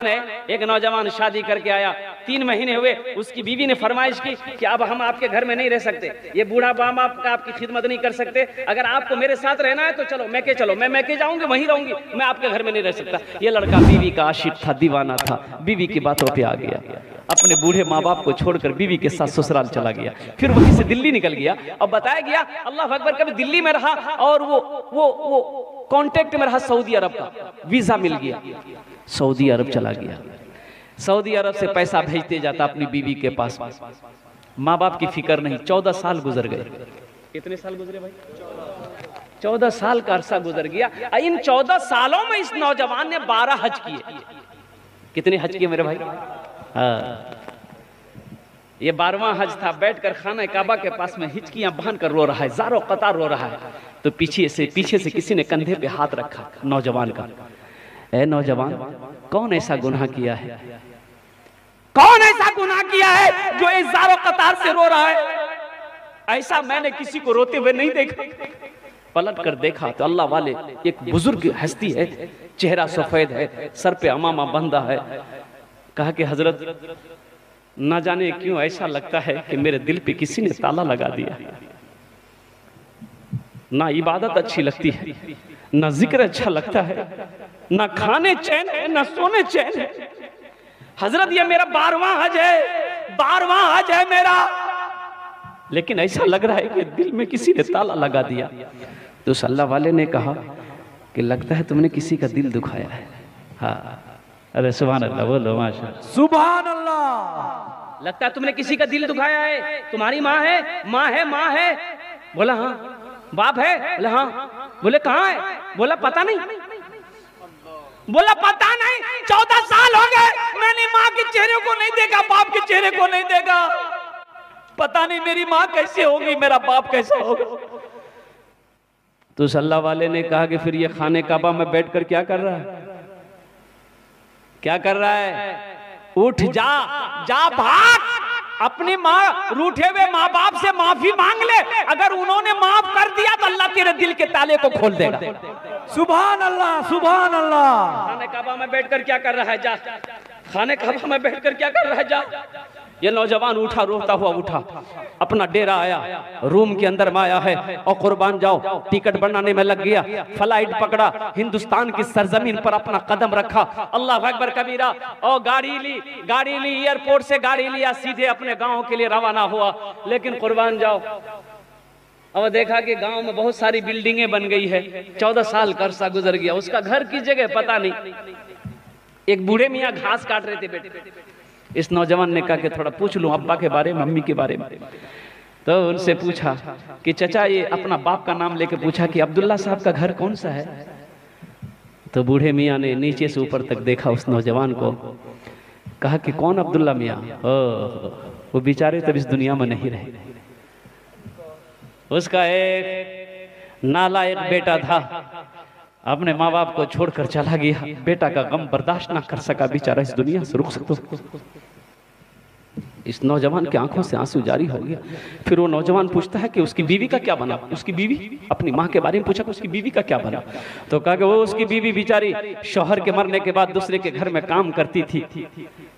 एक नौजवान शादी करके आया, 3 महीने हुए, उसकी बीवी ने फरमाइश की कि अब हम आपके घर में नहीं रह सकते, ये बूढ़ा बाप आपका आपकी खिदमत नहीं कर सकते, अगर आपको मेरे साथ रहना है तो चलो मैके चलो, मैं मैके जाऊंगी, वहीं रहूंगी, मैं आपके घर में नहीं रह सकता। ये लड़का बीवी का आशिक था, दीवाना था, बीवी की बातों पे आ गया, अपने बूढ़े माँ बाप को छोड़कर बीवी के साथ ससुराल चला गया, फिर वहीं से दिल्ली निकल गया। अब बताया गया अल्लाह अकबर, कभी दिल्ली में रहा और वो कांटेक्ट में रहा सऊदी अरब का, वीजा मिल गया, सऊदी अरब चला गया। सऊदी अरब से पैसा भेजते जाता अपनी बीवी के पास, माँ बाप की फिक्र नहीं। 14 साल गुजर गए। कितने साल गुजरे भाई? 14 साल का अरसा गुजर गया। इन 14 सालों में इस नौजवान ने 12 हज किए। कितने हज किए मेरे भाई? ये 12वां हज था। बैठकर खाना काबा के पास में हिचकियां बांध कर रो रहा है, ज़ारो कतार रो रहा है। तो पीछे से किसी ने कंधे पे हाथ रखा नौजवान का। ए नौजवान, कौन ऐसा गुनाह किया है? कौन ऐसा गुनाह किया है जो इस ज़ारो कतार से रो रहा है? ऐसा मैंने किसी को रोते हुए नहीं देखा। पलट कर देखा तो अल्लाह वाले एक बुजुर्ग हस्ती है, चेहरा सफेद है, सर पे अमामा बंधा है। कहा कि हजरत, ना जाने क्यों ऐसा लगता है कि मेरे दिल पे किसी ने ताला लगा दिया। ना इबादत अच्छी लगती है, ना जिक्र अच्छा लगता है, ना खाने चैन है, ना सोने चैन है। हजरत, ये मेरा 12वां हज है, 12वां हज है मेरा, लेकिन ऐसा लग रहा है कि दिल में किसी ने ताला लगा दिया। तो उस अल्लाह वाले ने कहा कि लगता है तुमने किसी का दिल दुखाया है। हाँ, अरे सुभान अल्लाह, बोलो माशा, सुभान अल्लाह। लगता है तुमने किसी का दिल दुखाया है। तुम्हारी माँ है? माँ है, माँ है। बोला हाँ। बाप है? बोला हाँ। बोले कहाँ है? बोला पता नहीं। बोला पता नहीं, 14 साल हो गए मैंने माँ के चेहरे को नहीं देखा, बाप के चेहरे को नहीं देखा। पता नहीं मेरी माँ कैसे होगी, मेरा बाप कैसा होगा। तो उस अल्लाह वाले ने कहा कि फिर ये खाने काबा में बैठकर क्या कर रहा है? क्या कर रहा है? उठ जा, जा भाग, अपनी माँ रूठे हुए माँ बाप से माफी मांग ले। अगर उन्होंने माफ कर दिया तो अल्लाह तेरे दिल के ताले को खोल देगा। सुभान अल्लाह, सुभान अल्लाह। खाने काबा में बैठकर क्या कर रहा है? जा, खाने काबा में बैठकर क्या कर रहा है? जा। ये नौजवान उठा, रोता हुआ उठा, अपना डेरा आया, रूम के अंदर में आया है और कुर्बान जाओ टिकट बनाने में लग गया। फ्लाइट पकड़ा, हिंदुस्तान की सरजमीन पर अपना कदम रखा। अल्लाह अकबर कबीरा। और गाड़ी ली, एयरपोर्ट से गाड़ी लिया, सीधे अपने गांव के लिए रवाना हुआ। लेकिन कुर्बान जाओ, अब देखा कि गांव में बहुत सारी बिल्डिंगें बन गई है। 14 साल का अरसा गुजर गया, उसका घर की जगह पता नहीं। एक बूढ़े मियाँ घास काट रहे थे बेटे। इस नौजवान ने कहा कि थोड़ा पूछ लूं अब्बा के बारे में, मम्मी के बारे में। तो उनसे पूछा कि चचा, ये अपना बाप का नाम लेके पूछा कि अब्दुल्ला साहब का घर कौन सा है? तो बूढ़े मियाँ ने नीचे से ऊपर तक देखा उस नौजवान को, कहा कि कौन अब्दुल्ला मियाँ? वो बेचारे तब इस दुनिया में नहीं रहे। उसका एक नालायक बेटा था, अपने माँ बाप को छोड़कर चला गया। बेटा का गम बर्दाश्त ना कर सका, बेचारा इस दुनिया से रुखसत। इस नौजवान की आंखों से आंसू जारी हो गया। फिर वो नौजवान पूछता है कि उसकी बीवी का क्या बना? उसकी बीवी, अपनी माँ के बारे में पूछा कि उसकी बीवी का क्या बना? तो कहा कि वो उसकी बीवी बेचारी शौहर के मरने के बाद दूसरे के घर में काम करती थी,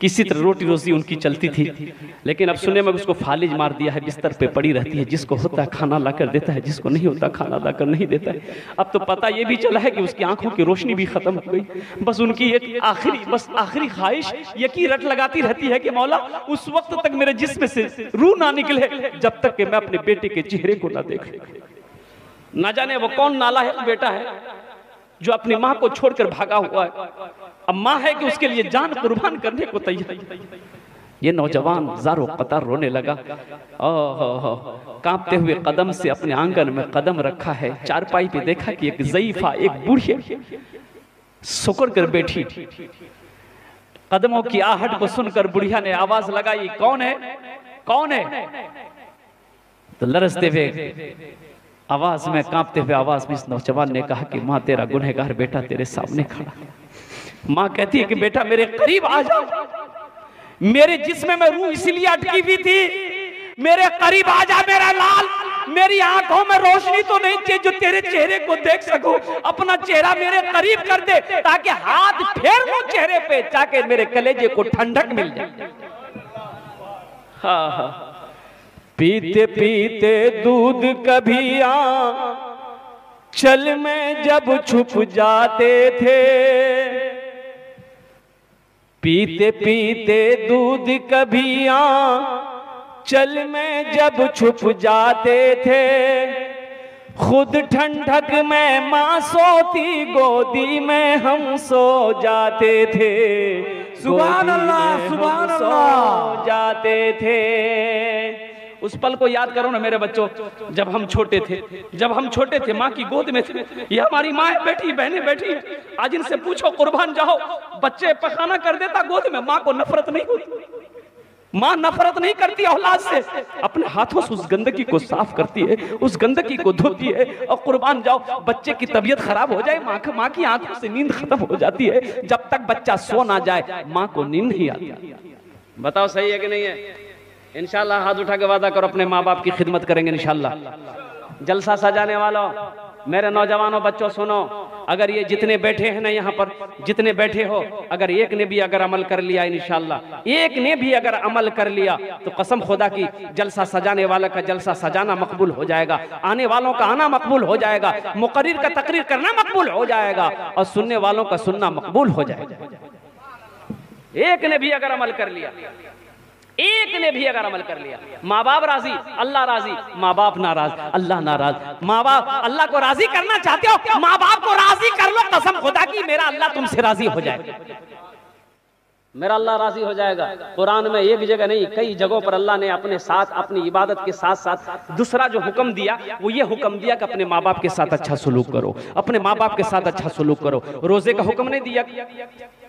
किसी तरह रोटी रोजी उनकी चलती थी। लेकिन अब सुने में उसको फालिज मार दिया है, बिस्तर पे पड़ी रहती है, जिसको होता है खाना लाकर देता है, जिसको नहीं होता खाना लाकर नहीं देता है। अब तो पता ये भी चला है कि उसकी आंखों की रोशनी भी खत्म हो गई। बस उनकी एक आखिरी ख्वाहिश ये की रट लगाती रहती है कि मौला उस वक्त तक मेरे जिस्म से रूह ना निकले जब तक कि मैं अपने बेटे के चेहरे को ना देख। ना जाने वो कौन नालायक बेटा है जो अपनी माँ को छोड़कर भागा हुआ है। अब माँ है कि उसके लिए जान कुर्बान करने को तैयार। ये नौजवान ज़ारो कतार रोने लगा। कांपते हुए कदम से अपने आंगन में कदम रखा है। चारपाई पे देखा कि एक ज़ईफा, एक बूढ़ी सुकड़ कर बैठी। कदमों की आहट को सुनकर बुढ़िया ने आवाज लगाई, कौन है? कौन है? तो लरसते हुए आवाज में, कांपते हुए आवाज में इस नौजवान ने कहा कि माँ, तेरा गुनहगार बेटा तेरे सामने खड़ा। माँ कहती है कि बेटा मेरे करीब आ जा, मेरे जिस्म में रूह इसलिए अटकी हुई थी, मेरे करीब आ जा मेरा लाल, मेरी आंखों में रोशनी तो नहीं चाहिए जो तेरे चेहरे को देख सकूं। अपना चेहरा मेरे करीब कर दे ताकि हाथ फेर लूं चेहरे पे, ताकि मेरे कलेजे को ठंडक मिल जाए। हाँ हाँ। पीते पीते दूध कभी चल में जब छुप जाते थे, पीते पीते दूध कभी चल में जब छुप जाते थे, खुद ठंडक में माँ सोती गोदी में हम सो जाते थे। सुभान अल्लाह, सुभान अल्लाह। जाते थे। उस पल को याद करो ना मेरे बच्चों, जब हम छोटे थे, जब हम छोटे थे माँ की गोद में थे। ये हमारी माँ बैठी, बहनें बैठी। आज इनसे पूछो कुर्बान जाओ, बच्चे पखाना कर देता गोद में, माँ को नफरत नहीं होती। माँ नफरत नहीं करती औलाद से, अपने हाथों से उस गंदगी को साफ करती है, उस गंदगी को धोती है। और कुर्बान जाओ, बच्चे की तबीयत खराब हो जाए, माँ की आंखों से नींद खत्म हो जाती है। जब तक बच्चा सो ना जाए माँ को नींद नहीं आती। बताओ सही है कि नहीं है? इंशाल्लाह हाथ उठा के वादा करो अपने माँ बाप की खिदमत करेंगे इंशाल्लाह। जलसा सजाने वालों, मेरे नौजवानों बच्चों सुनो, अगर ये जितने बैठे हैं ना यहाँ पर, जितने बैठे हो, अगर एक ने भी अगर अमल कर लिया इंशाल्लाह, एक ने भी अगर अमल कर लिया तो कसम खुदा की जलसा सजाने वाला का जलसा सजाना मकबूल हो जाएगा, आने वालों का आना मकबूल हो जाएगा, मुकर्रिर का तकरीर करना मकबूल हो जाएगा और सुनने वालों का सुनना मकबूल हो जाएगा। एक ने भी अगर अमल कर लिया, एक ने भी अगर अमल कर लिया। माँ बाप राजी, अल्लाह राजी। माँ बाप नाराज, अल्लाह नाराज। माँ बाप अल्लाह को राजी करना चाहते हो, माँ बाप को राजी कर लो, कसम खुदा की मेरा अल्लाह तुमसे राजी हो जाएगा, मेरा अल्लाह राजी हो जाएगा। कुरान में एक जगह नहीं, कई जगहों पर अल्लाह ने अपने साथ, अपनी इबादत के साथ साथ दूसरा जो हुक्म दिया वो ये हुक्म दिया कि अपने माँ बाप के साथ अच्छा सलूक करो, अपने माँ बाप के साथ अच्छा सलूक करो। रोजे का हुक्म नहीं दिया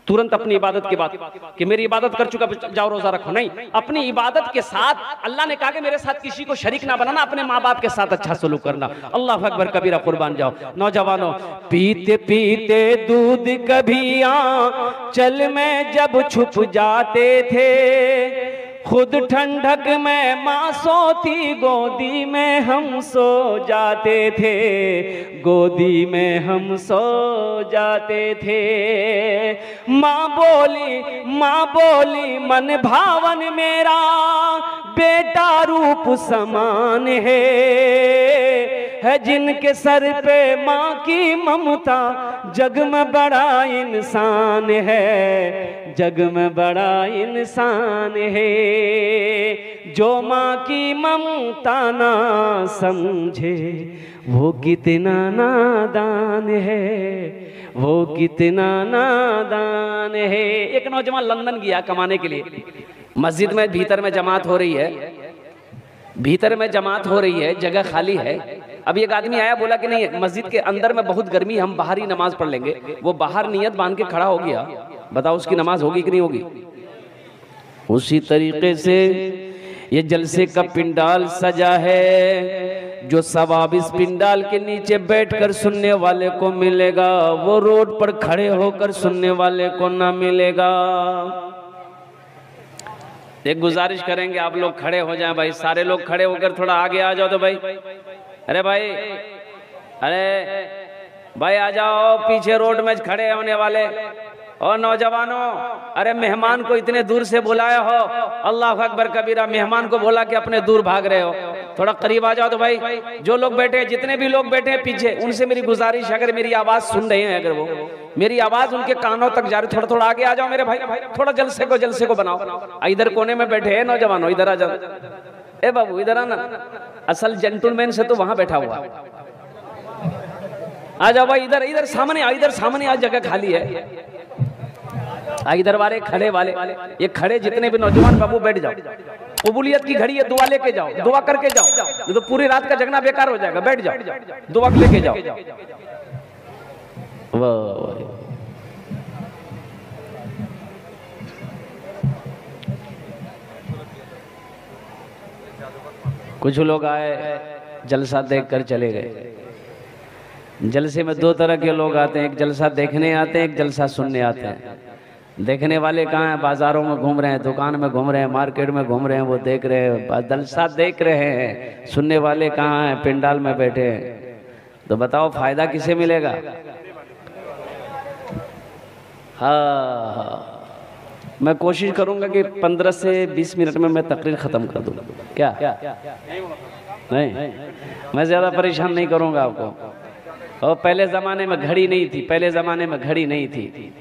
तुरंत अपनी इबादत के बाद कि मेरी इबादत कर चुका जाओ रोजा रखो, नहीं, अपनी इबादत के साथ अल्लाह ने कहा कि मेरे साथ किसी को शरीक ना बनाना, अपने माँ बाप के साथ अच्छा सलूक करना। अल्लाह अकबर कबीरा, कुर्बान जाओ। नौजवानों, पीते पीते दूध कभी चल में जब छुप जाते थे, खुद ठंडक में माँ सोती गोदी में हम सो जाते थे, गोदी में हम सो जाते थे। माँ बोली मन भावन मेरा बेटा रूप समान है जिनके सर पे माँ की ममता, जग में बड़ा इंसान है, जग में बड़ा इंसान है। जो माँ की ममता ना समझे वो कितना नादान है, वो कितना नादान है। एक नौजवान लंदन गया कमाने के लिए, मस्जिद में भीतर में जमात हो रही है, भीतर में जमात हो रही है, जगह खाली है। अब एक आदमी आया, बोला कि नहीं मस्जिद के अंदर में बहुत गर्मी, हम बाहर ही नमाज पढ़ लेंगे। वो बाहर नियत बांध के खड़ा हो गया। बताओ उसकी नमाज होगी कि नहीं होगी? उसी तरीके से ये जलसे का पिंडाल सजा है, जो सवाब इस पिंडाल के नीचे बैठकर सुनने वाले को मिलेगा, वो रोड पर खड़े होकर सुनने वाले को ना मिलेगा। एक गुजारिश करेंगे, आप लोग खड़े हो जाएं भाई, सारे लोग खड़े होकर थोड़ा आगे आ जाओ तो भाई। अरे भाई, अरे भाई आ जाओ, पीछे रोड में खड़े होने वाले। और नौजवानों, अरे मेहमान को इतने दूर से बुलाया हो, अल्लाह अकबर कबीरा, मेहमान को बोला कि अपने दूर भाग रहे हो, थोड़ा करीब आ जाओ तो भाई। जो लोग बैठे, जितने भी लोग बैठे हैं पीछे, उनसे मेरी गुजारिश, अगर मेरी आवाज सुन रहे हैं, अगर वो मेरी आवाज उनके कानों तक जा रही, थोड़ा थोड़ा आगे आ जाओ मेरे भाई, थोड़ा जलसे को बनाओ। इधर कोने में बैठे हैं नौजवानों, इधर आ जाओ। ए बाबू इधर आना, असल जेंटलमैन से तो वहां बैठा हुआ, आ जाओ भाई, इधर इधर सामने आ, इधर सामने आ, जगह खाली है। इधर वाले खड़े वाले, ये खड़े जितने भी नौजवान बाबू बैठ जाओ। कबूलियत की घड़ी है, दुआ लेके जाओ, दुआ करके जाओ, तो पूरी रात का जगना बेकार हो जाएगा। बैठ जाओ, दुआ लेके जाओ। वाह, कुछ लोग आए, जलसा देखकर चले गए। जलसे में दो तरह के लोग आते हैं, एक जलसा देखने आते हैं, एक जलसा सुनने आते हैं। देखने वाले कहाँ हैं? बाजारों में घूम रहे हैं, दुकान में घूम रहे हैं, मार्केट में घूम रहे हैं, वो देख रहे हैं, जलसा देख रहे हैं। सुनने वाले कहाँ हैं? पिंडाल में बैठे हैं। तो बताओ फायदा किसे मिलेगा? हाँ, मैं कोशिश करूंगा कि 15 से 20 मिनट में मैं तकरीर खत्म कर दूँ। क्या नहीं, मैं ज्यादा परेशान नहीं करूंगा आपको। और पहले जमाने में घड़ी नहीं थी, पहले जमाने में घड़ी नहीं थी।